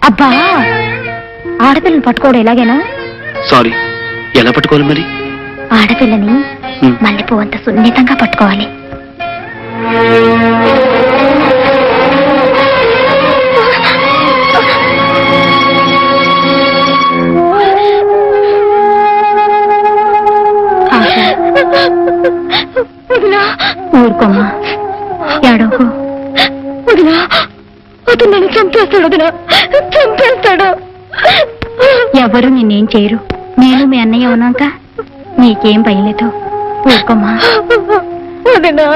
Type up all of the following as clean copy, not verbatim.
అబ్బా, ఆడపిల్లని పట్టుకోవడం ఎలాగేనా? సారీ, ఎలా పట్టుకోవాలి మరి? ఆడపిల్లని మల్లెపూ అంత సున్నితంగా పట్టుకోవాలి. ఊరుకోమ్మా, ఏడోకు. అతను నన్ను చంపేస్తాడు వదినా, చంపేస్తాడు. ఎవరు నిన్నేం చేయరు, నేను మీ అన్నయ్య ఉన్నాక నీకేం భయలేదు. ఊరుకోమ్మా వదినా.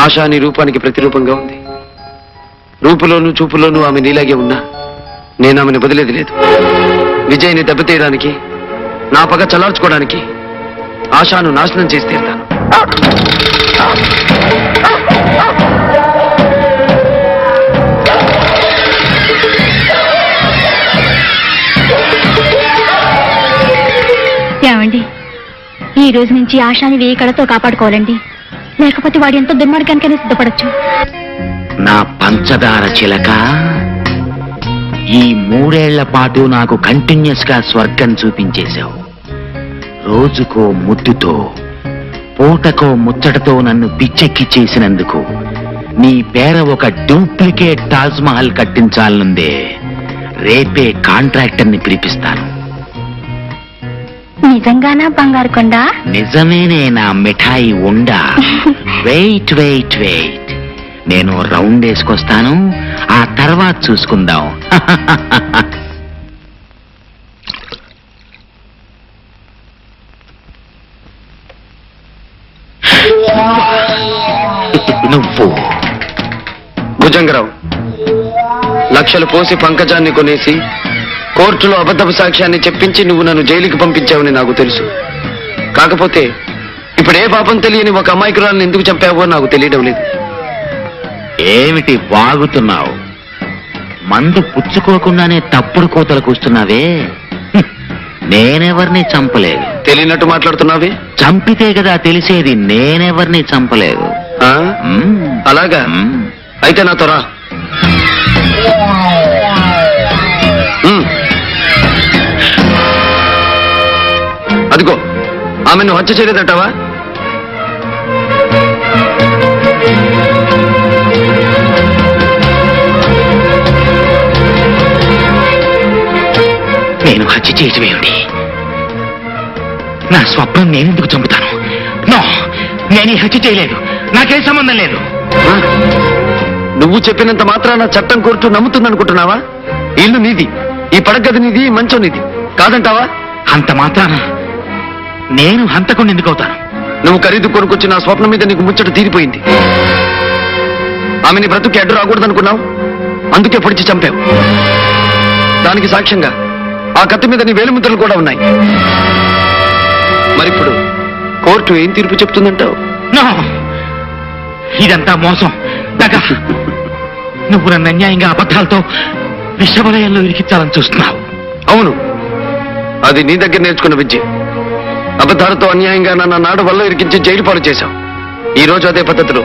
ఆశ నీ రూపానికి ప్రతిరూపంగా ఉంది. రూపులోనూ చూపులోనూ ఆమె నీలాగే ఉన్నా నేను ఆమెను వదిలేది లేదు. విజయ్ని దెబ్బతీయడానికి, నా పగ చల్లార్చుకోవడానికి ఆశను నాశనం చేసి తీరుతాను. ఏమండి, ఈ రోజు నుంచి ఆశాని వేయి కడతో కాపాడుకోవాలండి, లేకపోతే వాడు ఎంతో దుర్మార్గానికైనా సిద్ధపడచ్చు. నా పంచదార చిలక, ఈ 3 ఏళ్ల పాటు నాకు కంటిన్యూస్ గా స్వర్గం చూపించేశావు. రోజుకో ముద్దుతో, పూటకో ముచ్చటతో నన్ను పిచ్చెక్కి చేసినందుకు నీ పేర ఒక డూప్లికేట్ తాజ్ మహల్ కట్టించాలనుందే. రేపే కాంట్రాక్టర్ని పిలిపిస్తాను. నిజంగానా బంగారు కొండ? నిజమేనే నా మిఠాయి ఉండా. వెయిట్ వెయిట్ వెయిట్, నేను రౌండ్ వేసుకొస్తాను, ఆ తర్వాత చూసుకుందాం. నువ్వు భుజంగరావు, లక్షలు పోసి పంకజాన్ని కొనేసి కోర్టులో అబద్ధపు సాక్ష్యాన్ని చెప్పించి నువ్వు నన్ను జైలుకి పంపించావని నాకు తెలుసు. కాకపోతే ఇప్పుడు ఏ పాపం తెలియని ఒక అమాయకురాలను ఎందుకు చంపావో నాకు తెలియడం లేదు. ఏమిటి వాగుతున్నావు? మందు పుచ్చుకోకుండానే తప్పుడు కోతలు కూస్తున్నావే. నేనెవరిని చంపలేదు. తెలియనట్టు మాట్లాడుతున్నావే. చంపితే కదా తెలిసేది. నేనెవరిని చంపలేదు. అలాగా? అయితే నాతో రా. అదిగో, ఆమెను హత్య చేయలేదంటావా? నేను హత్య చేయటమేమిటి? నా స్వప్నం నేనెందుకు చంపుతాను? నో, నేను ఈ హత్య చేయలేదు. నాకేం సంబంధం లేదు. నువ్వు చెప్పినంత మాత్రాన చట్టం కోర్టు నమ్ముతుందనుకుంటున్నావా? ఇల్లు నీది, ఈ పడగది నీది, మంచం నీది కాదంటావా? అంత మాత్రాన నేను హంతకుండా ఎందుకు అవుతాను? నువ్వు ఖరీదు కొనుకొచ్చి నా స్వప్నం మీద నీకు ముచ్చట తీరిపోయింది. ఆమెని బ్రతుకి అడ్డు రాకూడదనుకున్నావు, అందుకే పొడిచి చంపావు. దానికి సాక్ష్యంగా ఆ కత్తి మీద నీ వేలిముద్రలు కూడా ఉన్నాయి. మరిప్పుడు కోర్టు ఏం తీర్పు చెప్తుందంటావు? ఇదంతా మోసం, దగా. నువ్వు నన్ను అన్యాయంగా అబద్ధాలతో విషవలయంలో ఇరికించాలని చూస్తున్నావు. అవును, అది నీ దగ్గర నేర్చుకున్న విద్య. అబద్ధాలతో అన్యాయంగా నన్ను నాడు వల్ల ఇరికించి జైలు పాలు చేశావు. ఈ రోజు అదే పద్ధతిలో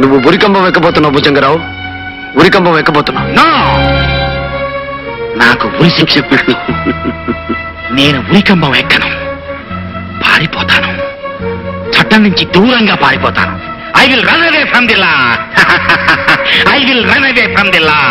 నువ్వు ఉరికంబం ఎక్కబోతున్నావు భుజంగరావు. ఉరికంబం ఎక్కబోతున్నావు. నాకు ఉరి శిక్ష పెట్టు. నేను ఉరికంబం ఎక్కను, పారిపోతాను. చట్టం నుంచి దూరంగా పారిపోతాను. I will run away from the law. I will run away from the law.